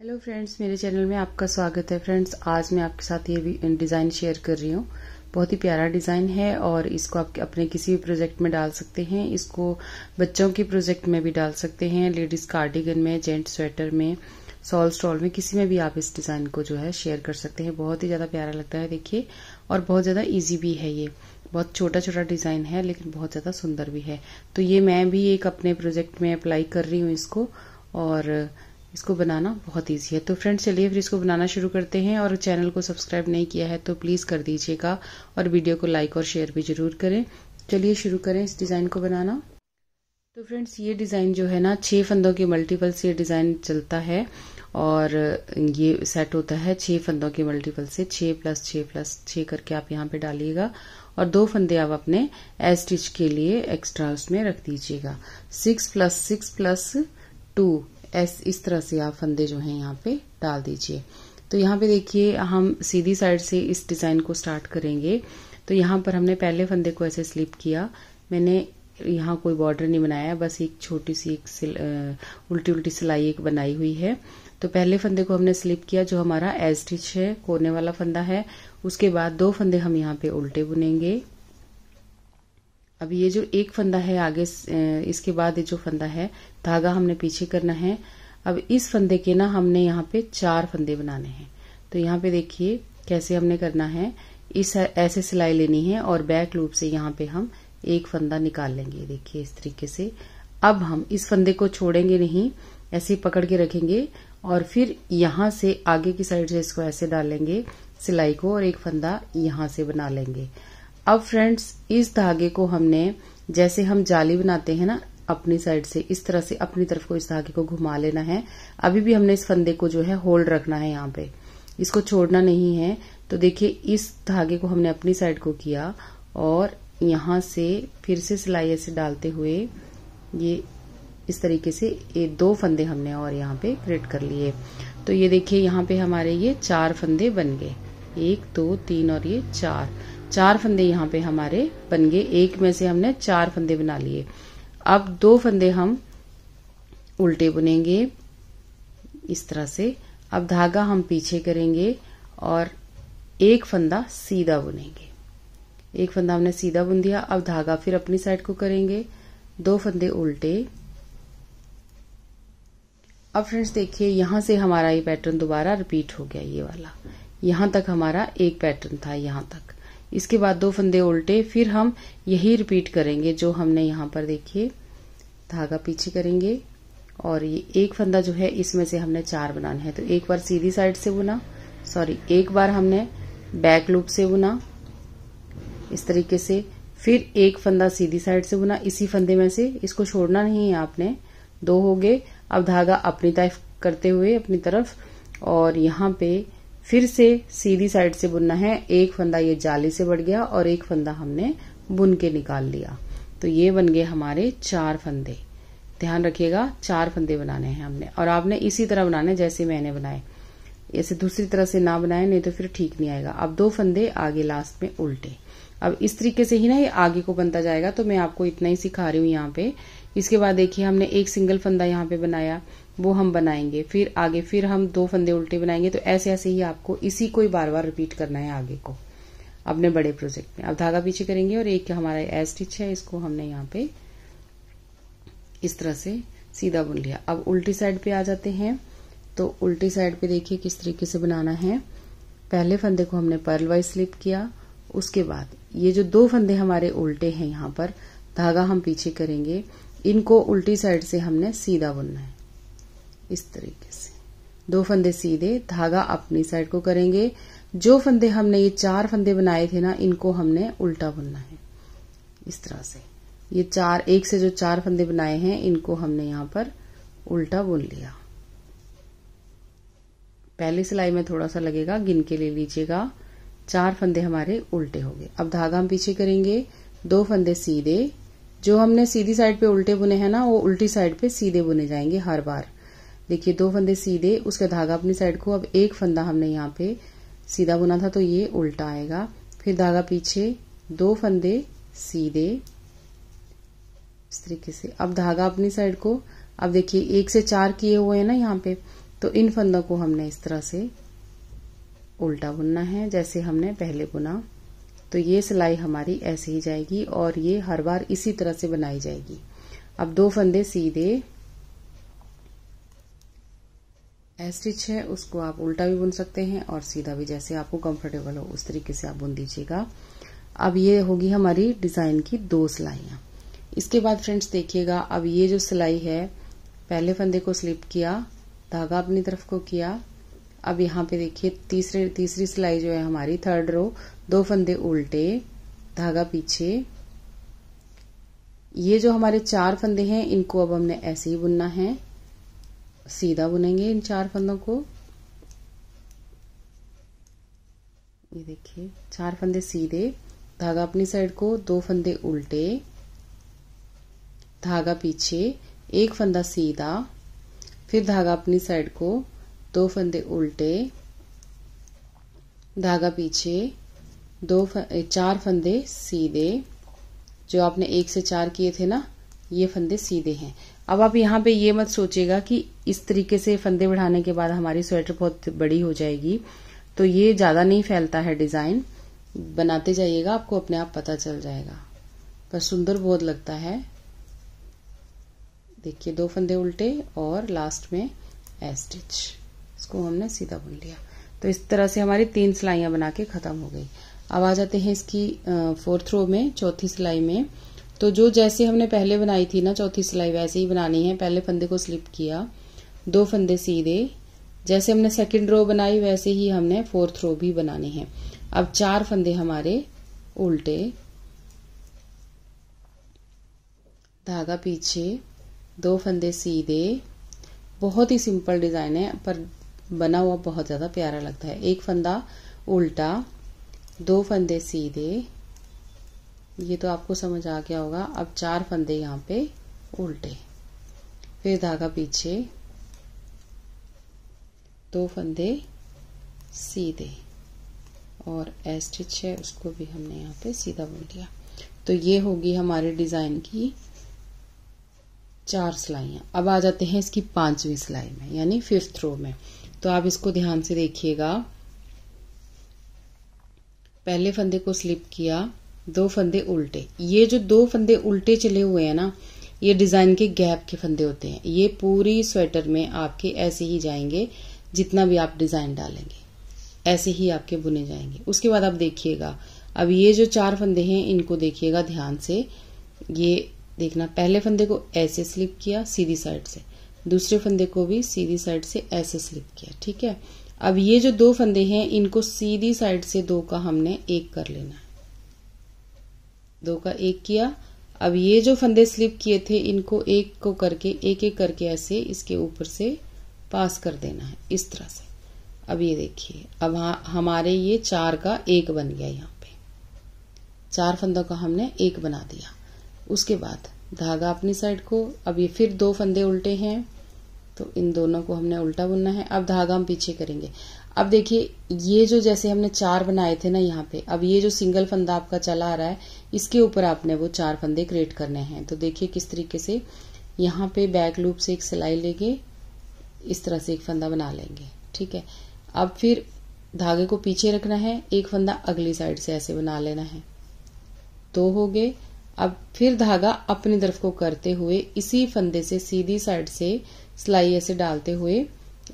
Hello friends, मेरे channel में आपका स्वागत है। फ्रेंड्स, आज मैं आपके साथ ये डिज़ाइन शेयर कर रही हूँ। बहुत ही प्यारा डिज़ाइन है और इसको आप अपने किसी भी प्रोजेक्ट में डाल सकते हैं। इसको बच्चों के प्रोजेक्ट में भी डाल सकते हैं, लेडीज कार्डिगन में, जेंट्स स्वेटर में, सॉल स्टॉल में, किसी में भी आप इस डिज़ाइन को जो है शेयर कर सकते हैं। बहुत ही ज़्यादा प्यारा लगता है, देखिए, और बहुत ज़्यादा ईजी भी है। ये बहुत छोटा छोटा डिज़ाइन है लेकिन बहुत ज़्यादा सुंदर भी है। तो ये मैं भी एक अपने प्रोजेक्ट में अप्लाई कर रही हूँ इसको, और इसको बनाना बहुत इजी है। तो फ्रेंड्स, चलिए फिर इसको बनाना शुरू करते हैं। और चैनल को सब्सक्राइब नहीं किया है तो प्लीज़ कर दीजिएगा और वीडियो को लाइक और शेयर भी जरूर करें। चलिए शुरू करें इस डिज़ाइन को बनाना। तो फ्रेंड्स, ये डिज़ाइन जो है ना, 6 फंदों के मल्टीपल से ये डिज़ाइन चलता है और ये सेट होता है 6 फंदों के मल्टीपल से। 6 + 6 + 6 करके आप यहाँ पे डालिएगा और 2 फंदे आप अपने एज स्टिच के लिए एक्स्ट्रा उसमें रख दीजिएगा। 6 + 6 + 2 इस तरह से आप फंदे जो हैं यहाँ पे डाल दीजिए। तो यहाँ पे देखिए, हम सीधी साइड से इस डिज़ाइन को स्टार्ट करेंगे। तो यहाँ पर हमने पहले फंदे को ऐसे स्लिप किया। मैंने यहाँ कोई बॉर्डर नहीं बनाया, बस एक छोटी सी उल्टी उल्टी सिलाई एक बनाई हुई है। तो पहले फंदे को हमने स्लिप किया, जो हमारा एज स्टिच है, कोने वाला फंदा है। उसके बाद 2 फंदे हम यहाँ पे उल्टे बुनेंगे। अब ये जो एक फंदा है आगे, इसके बाद ये जो फंदा है, धागा हमने पीछे करना है। अब इस फंदे के ना हमने यहाँ पे 4 फंदे बनाने हैं। तो यहाँ पे देखिए कैसे हमने करना है। इस ऐसे सिलाई लेनी है और बैक लूप से यहाँ पे हम एक फंदा निकाल लेंगे, देखिए इस तरीके से। अब हम इस फंदे को छोड़ेंगे नहीं, ऐसे पकड़ के रखेंगे और फिर यहाँ से आगे की साइड से इसको ऐसे डालेंगे सिलाई को और एक फंदा यहाँ से बना लेंगे। अब फ्रेंड्स, इस धागे को हमने, जैसे हम जाली बनाते हैं ना, अपनी साइड से इस तरह से अपनी तरफ को इस धागे को घुमा लेना है। अभी भी हमने इस फंदे को जो है होल्ड रखना है यहाँ पे, इसको छोड़ना नहीं है। तो देखिए, इस धागे को हमने अपनी साइड को किया और यहाँ से फिर से सिलाई ऐसे डालते हुए ये इस तरीके से ये 2 फंदे हमने और यहाँ पे क्रिएट कर लिए। तो ये देखिए, यहाँ पे हमारे ये 4 फंदे बन गए। 1 2 3 और ये 4 फंदे यहाँ पे हमारे बन गए। एक में से हमने 4 फंदे बना लिए। अब 2 फंदे हम उल्टे बुनेंगे इस तरह से। अब धागा हम पीछे करेंगे और एक फंदा सीधा बुनेंगे। एक फंदा हमने सीधा बुन दिया। अब धागा फिर अपनी साइड को करेंगे, 2 फंदे उल्टे। अब फ्रेंड्स देखिए, यहां से हमारा ये पैटर्न दोबारा रिपीट हो गया। ये वाला यहां तक हमारा एक पैटर्न था, यहां तक। इसके बाद 2 फंदे उल्टे, फिर हम यही रिपीट करेंगे जो हमने यहाँ पर, देखिए, धागा पीछे करेंगे और ये एक फंदा जो है इसमें से हमने 4 बनाने हैं। तो एक बार सीधी साइड से बुना, एक बार हमने बैक लूप से बुना इस तरीके से, फिर एक फंदा सीधी साइड से बुना इसी फंदे में से, इसको छोड़ना नहीं है आपने। 2 हो गए। अब धागा अपनी तरफ करते हुए अपनी तरफ, और यहाँ पे फिर से सीधी साइड से बुनना है। एक फंदा ये जाली से बढ़ गया और एक फंदा हमने बुन के निकाल लिया। तो ये बन गए हमारे 4 फंदे। ध्यान रखिएगा, 4 फंदे बनाने हैं हमने, और आपने इसी तरह बनाने जैसे मैंने बनाए। ऐसे दूसरी तरह से ना बनाए, नहीं तो फिर ठीक नहीं आएगा। अब 2 फंदे आगे लास्ट में उल्टे। अब इस तरीके से ही ना ये आगे को बनता जाएगा। तो मैं आपको इतना ही सिखा रही हूँ यहाँ पे। इसके बाद देखिए, हमने एक सिंगल फंदा यहाँ पे बनाया, वो हम बनाएंगे, फिर आगे फिर हम 2 फंदे उल्टे बनाएंगे। तो ऐसे ऐसे ही आपको इसी को ही बार बार रिपीट करना है आगे को अपने बड़े प्रोजेक्ट में। अब धागा पीछे करेंगे और एक हमारा एज स्टिच है, इसको हमने यहाँ पे इस तरह से सीधा बुन लिया। अब उल्टी साइड पे आ जाते हैं। तो उल्टी साइड पे देखिए किस तरीके से बनाना है। पहले फंदे को हमने पर्ल वाइज स्लिप किया। उसके बाद ये जो 2 फंदे हमारे उल्टे हैं, यहाँ पर धागा हम पीछे करेंगे, इनको उल्टी साइड से हमने सीधा बुनना है इस तरीके से। 2 फंदे सीधे, धागा अपनी साइड को करेंगे। जो फंदे हमने ये 4 फंदे बनाए थे ना, इनको हमने उल्टा बुनना है इस तरह से। ये 4, एक से जो 4 फंदे बनाए हैं, इनको हमने यहाँ पर उल्टा बुन लिया। पहली सिलाई में थोड़ा सा लगेगा, गिन के ले लीजिएगा। 4 फंदे हमारे उल्टे हो गए। अब धागा हम पीछे करेंगे, 2 फंदे सीधे। जो हमने सीधी साइड पे उल्टे बुने हैं ना, वो उल्टी साइड पे सीधे बुने जाएंगे हर बार। देखिए, 2 फंदे सीधे, उसका धागा अपनी साइड को। अब एक फंदा हमने यहाँ पे सीधा बुना था तो ये उल्टा आएगा। फिर धागा पीछे, 2 फंदे सीधे इस तरीके से। अब धागा अपनी साइड को। अब देखिए, 1 से 4 किए हुए हैं ना यहाँ पे, तो इन फंदों को हमने इस तरह से उल्टा बुनना है जैसे हमने पहले बुना। तो ये सिलाई हमारी ऐसे ही जाएगी और ये हर बार इसी तरह से बनाई जाएगी। अब 2 फंदे सीधे स्टिच है उसको आप उल्टा भी बुन सकते हैं और सीधा भी, जैसे आपको कंफर्टेबल हो उस तरीके से आप बुन दीजिएगा। अब ये होगी हमारी डिजाइन की 2 सिलाइयां। इसके बाद फ्रेंड्स देखिएगा, अब ये जो सिलाई है, पहले फंदे को स्लिप किया, धागा अपनी तरफ को किया। अब यहाँ पे देखिए तीसरी सिलाई जो है हमारी 3rd रो, 2 फंदे उल्टे, धागा पीछे। ये जो हमारे 4 फंदे हैं इनको अब हमने ऐसे ही बुनना है, सीधा बुनेंगे इन 4 फंदों को। ये देखिए 4 फंदे सीधे, धागा अपनी साइड को, 2 फंदे उल्टे, धागा पीछे, 1 फंदा सीधा, फिर धागा अपनी साइड को, 2 फंदे उल्टे, धागा पीछे, 4 फंदे सीधे। जो आपने 1 से 4 किए थे ना, ये फंदे सीधे हैं। अब आप यहाँ पे ये मत सोचिएगा कि इस तरीके से फंदे बढ़ाने के बाद हमारी स्वेटर बहुत बड़ी हो जाएगी, तो ये ज्यादा नहीं फैलता है डिजाइन। बनाते जाइएगा, आपको अपने आप पता चल जाएगा, पर सुंदर बहुत लगता है। देखिए 2 फंदे उल्टे और लास्ट में स्टिच, इसको हमने सीधा बुन लिया। तो इस तरह से हमारी 3 सिलाइयां बना के खत्म हो गई। अब आ जाते हैं इसकी 4th रो में, चौथी सिलाई में। तो जो जैसे हमने पहले बनाई थी ना चौथी सिलाई, वैसे ही बनानी है। पहले फंदे को स्लिप किया, 2 फंदे सीधे, जैसे हमने 2nd रो बनाई वैसे ही हमने 4th रो भी बनानी है। अब 4 फंदे हमारे उल्टे, धागा पीछे, 2 फंदे सीधे। बहुत ही सिंपल डिजाइन है पर बना हुआ बहुत ज्यादा प्यारा लगता है। 1 फंदा उल्टा, 2 फंदे सीधे, ये तो आपको समझ आ गया होगा। अब 4 फंदे यहाँ पे उल्टे, फिर धागा पीछे, 2 फंदे सीधे और स्टिच है उसको भी हमने यहाँ पे सीधा बुन लिया। तो ये होगी हमारे डिजाइन की 4 सिलाइयां। अब आ जाते हैं इसकी 5वीं सिलाई में, यानी 5th रो में। तो आप इसको ध्यान से देखिएगा। पहले फंदे को स्लिप किया, 2 फंदे उल्टे। ये जो 2 फंदे उल्टे चले हुए हैं ना, ये डिजाइन के गैप के फंदे होते हैं। ये पूरी स्वेटर में आपके ऐसे ही जाएंगे, जितना भी आप डिजाइन डालेंगे ऐसे ही आपके बुने जाएंगे। उसके बाद आप देखिएगा, अब ये जो 4 फंदे हैं इनको देखिएगा ध्यान से। ये देखना, पहले फंदे को ऐसे स्लिप किया सीधी साइड से, दूसरे फंदे को भी सीधी साइड से ऐसे स्लिप किया, ठीक है। अब ये जो 2 फंदे हैं इनको सीधी साइड से 2 का हमने 1 कर लेना है, 2 का 1 किया। अब ये जो फंदे स्लिप किए थे इनको 1 को करके 1-1 करके ऐसे इसके ऊपर से पास कर देना है, इस तरह से। अब ये देखिए, अब हमारे ये 4 का 1 बन गया। यहाँ पे 4 फंदों का हमने 1 बना दिया। उसके बाद धागा अपनी साइड को, अब ये फिर 2 फंदे उल्टे हैं तो इन दोनों को हमने उल्टा बुनना है। अब धागा हम पीछे करेंगे। अब देखिए, ये जो जैसे हमने 4 बनाए थे ना यहाँ पे, अब ये जो सिंगल फंदा आपका चला आ रहा है इसके ऊपर आपने वो 4 फंदे क्रिएट करने हैं। तो देखिए किस तरीके से, यहाँ पे बैक लूप से एक सिलाई लेंगे, इस तरह से एक फंदा बना लेंगे, ठीक है। अब फिर धागे को पीछे रखना है, एक फंदा अगली साइड से ऐसे बना लेना है, 2 हो गए। अब फिर धागा अपनी तरफ को करते हुए इसी फंदे से सीधी साइड से सिलाई ऐसे डालते हुए,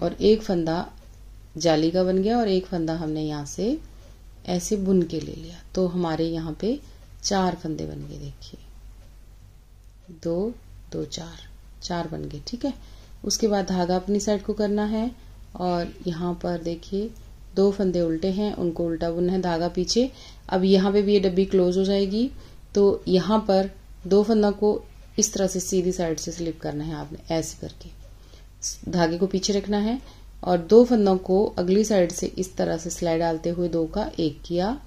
और एक फंदा जाली का बन गया और एक फंदा हमने यहाँ से ऐसे बुन के ले लिया। तो हमारे यहाँ पे 4 फंदे बन गए, देखिए 2 2 4 बन गए, ठीक है। उसके बाद धागा अपनी साइड को करना है और यहाँ पर देखिए 2 फंदे उल्टे हैं, उनको उल्टा बुनना है, धागा पीछे। अब यहाँ पे भी ये डब्बी क्लोज हो जाएगी। तो यहाँ पर 2 फंदा को इस तरह से सीधी साइड से स्लिप करना है आपने, ऐसे करके धागे को पीछे रखना है और 2 फंदों को अगली साइड से इस तरह से सिलाई डालते हुए 2 का 1 किया।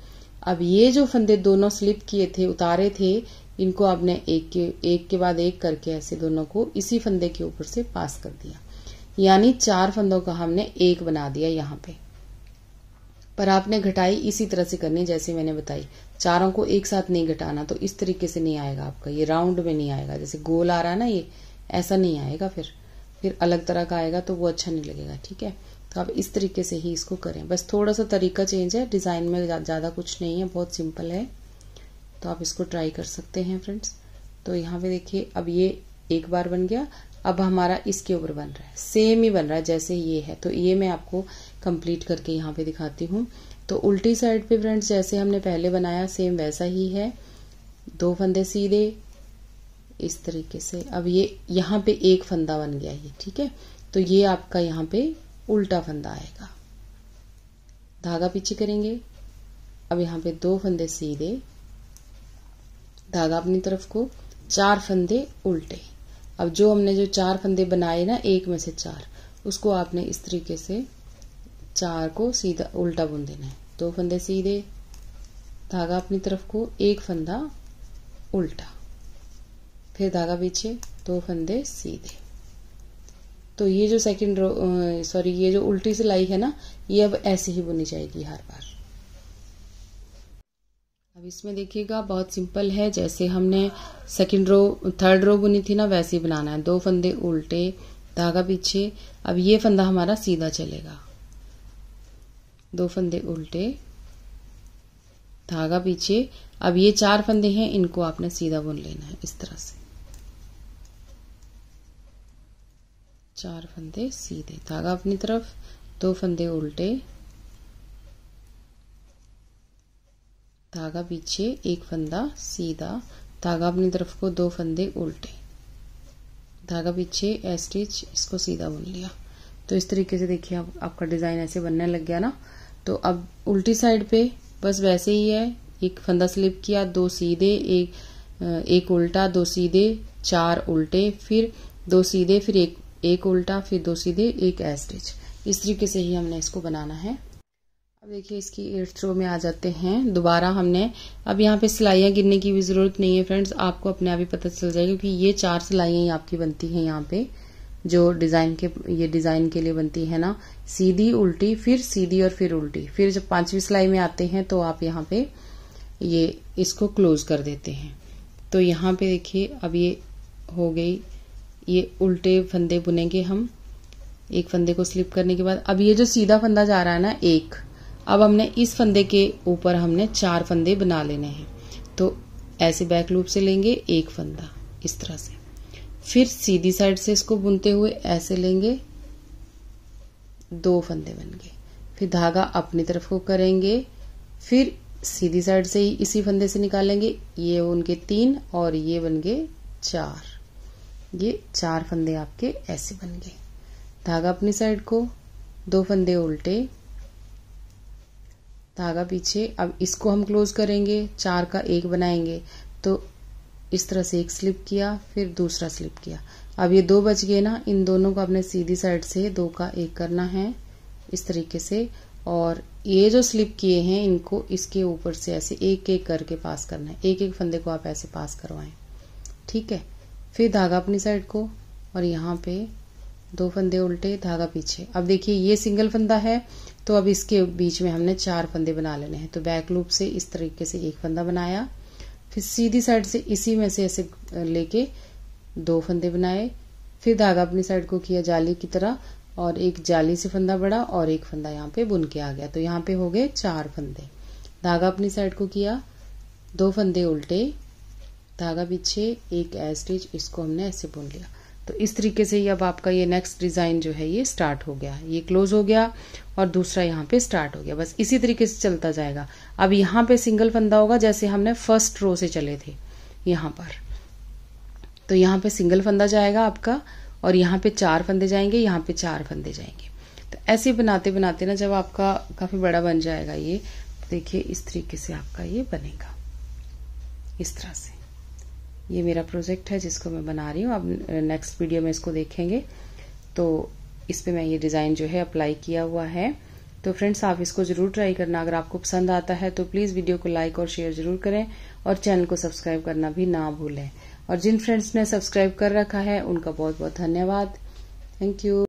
अब ये जो फंदे दोनों स्लिप किए थे, उतारे थे, इनको आपने एक के बाद एक करके ऐसे दोनों को इसी फंदे के ऊपर से पास कर दिया, यानी 4 फंदों का हमने 1 बना दिया यहाँ पे। पर आपने घटाई इसी तरह से करनी जैसे मैंने बताई, चारों को एक साथ नहीं घटाना, तो इस तरीके से नहीं आएगा आपका, ये राउंड में नहीं आएगा, जैसे गोल आ रहा है ना, ये ऐसा नहीं आएगा फिर। फिर अलग तरह का आएगा तो वो अच्छा नहीं लगेगा। ठीक है, तो आप इस तरीके से ही इसको करें। बस थोड़ा सा तरीका चेंज है, डिजाइन में ज़्यादा कुछ नहीं है, बहुत सिंपल है। तो आप इसको ट्राई कर सकते हैं फ्रेंड्स। तो यहाँ पे देखिए अब ये एक बार बन गया। अब हमारा इसके ऊपर बन रहा है, सेम ही बन रहा है जैसे ये है। तो ये मैं आपको कंप्लीट करके यहाँ पे दिखाती हूँ। तो उल्टी साइड पे फ्रेंड्स जैसे हमने पहले बनाया सेम वैसा ही है, 2 फंदे सीधे इस तरीके से। अब ये यहाँ पे एक फंदा बन गया ये। ठीक है, तो ये आपका यहाँ पे उल्टा फंदा आएगा। धागा पीछे करेंगे। अब यहाँ पे 2 फंदे सीधे, धागा अपनी तरफ को, 4 फंदे उल्टे। अब जो हमने जो 4 फंदे बनाए ना, एक में से 4, उसको आपने इस तरीके से 4 को सीधा उल्टा बुन देना है। 2 फंदे सीधे, धागा अपनी तरफ को, एक फंदा उल्टा, फिर धागा पीछे, 2 फंदे सीधे। तो ये जो सेकंड रो ये जो उल्टी सिलाई है ना, ये अब ऐसे ही बुनी जाएगी हर बार। अब इसमें देखिएगा बहुत सिंपल है, जैसे हमने थर्ड रो बुनी थी ना, वैसे ही बनाना है। 2 फंदे उल्टे, धागा पीछे। अब ये फंदा हमारा सीधा चलेगा, 2 फंदे उल्टे, धागा पीछे। अब ये 4 फंदे हैं, इनको आपने सीधा बुन लेना है इस तरह से। 4 फंदे सीधे, धागा अपनी तरफ, 2 फंदे उल्टे, धागा पीछे, एक फंदा सीधा, धागा अपनी तरफ को, 2 फंदे उल्टे, धागा पीछे, स्टिच, इसको सीधा बुन लिया। तो इस तरीके से देखिए आपका डिजाइन ऐसे बनने लग गया ना। तो अब उल्टी साइड पे बस वैसे ही है, एक फंदा स्लिप किया, 2 सीधे, एक उल्टा, 2 सीधे, 4 उल्टे, फिर 2 सीधे, फिर एक उल्टा, फिर 2 सीधे, एक स्टिच। इस तरीके से ही हमने इसको बनाना है। अब देखिए इसकी 8th रो में आ जाते हैं दोबारा हमने। अब यहाँ पे सिलाइयाँ गिनने की भी जरूरत नहीं है फ्रेंड्स, आपको अपने आप ही पता चल जाएगा, क्योंकि ये 4 सिलाइयाँ ही आपकी बनती हैं यहाँ पे, जो ये डिजाइन के लिए बनती है ना, सीधी उल्टी, फिर सीधी और फिर उल्टी। फिर जब 5वीं सिलाई में आते हैं तो आप यहाँ पे ये इसको क्लोज कर देते हैं। तो यहाँ पे देखिए अब ये हो गई, ये उल्टे फंदे बुनेंगे हम, एक फंदे को स्लिप करने के बाद। अब ये जो सीधा फंदा जा रहा है ना, एक, अब हमने इस फंदे के ऊपर हमने 4 फंदे बना लेने हैं। तो ऐसे बैक लूप से लेंगे एक फंदा इस तरह से, फिर सीधी साइड से इसको बुनते हुए ऐसे लेंगे, 2 फंदे बन गए, फिर धागा अपनी तरफ को करेंगे, फिर सीधी साइड से ही इसी फंदे से निकालेंगे, ये उनके 3 और ये बन गए 4, ये 4 फंदे आपके ऐसे बन गए। धागा अपनी साइड को, 2 फंदे उल्टे, धागा पीछे। अब इसको हम क्लोज करेंगे, 4 का 1 बनाएंगे। तो इस तरह से एक स्लिप किया, फिर दूसरा स्लिप किया। अब ये 2 बच गए ना, इन दोनों को अपने सीधी साइड से 2 का 1 करना है इस तरीके से। और ये जो स्लिप किए हैं इनको इसके ऊपर से ऐसे एक एक करके पास करना है, एक एक फंदे को आप ऐसे पास करवाएं। ठीक है, फिर धागा अपनी साइड को, और यहाँ पे 2 फंदे उल्टे, धागा पीछे। अब देखिए ये सिंगल फंदा है, तो अब इसके बीच में हमने 4 फंदे बना लेने हैं। तो बैक लूप से इस तरीके से एक फंदा बनाया, फिर सीधी साइड से इसी में से ऐसे लेके 2 फंदे बनाए, फिर धागा अपनी साइड को किया जाली की तरह, और एक जाली से फंदा बढ़ा और एक फंदा यहाँ पे बुन के आ गया। तो यहाँ पे हो गए 4 फंदे। धागा अपनी साइड को किया, 2 फंदे उल्टे, धागा पीछे, एक स्टिच, इसको हमने ऐसे बुन लिया। तो इस तरीके से ही अब आपका ये नेक्स्ट डिजाइन जो है ये स्टार्ट हो गया, ये क्लोज हो गया और दूसरा यहाँ पे स्टार्ट हो गया। बस इसी तरीके से चलता जाएगा। अब यहाँ पे सिंगल फंदा होगा, जैसे हमने फर्स्ट रो से चले थे यहाँ पर, तो यहाँ पे सिंगल फंदा जाएगा आपका, और यहाँ पे 4 फंदे जाएंगे, यहाँ पे 4 फंदे जाएंगे। तो ऐसे बनाते बनाते ना जब आपका काफी बड़ा बन जाएगा ये, देखिए इस तरीके से आपका ये बनेगा इस तरह से। ये मेरा प्रोजेक्ट है जिसको मैं बना रही हूँ। अब नेक्स्ट वीडियो में इसको देखेंगे। तो इस पे मैं ये डिजाइन जो है अप्लाई किया हुआ है। तो फ्रेंड्स आप इसको जरूर ट्राई करना। अगर आपको पसंद आता है तो प्लीज वीडियो को लाइक और शेयर जरूर करें, और चैनल को सब्सक्राइब करना भी ना भूलें। और जिन फ्रेंड्स ने सब्सक्राइब कर रखा है उनका बहुत बहुत धन्यवाद। Thank you.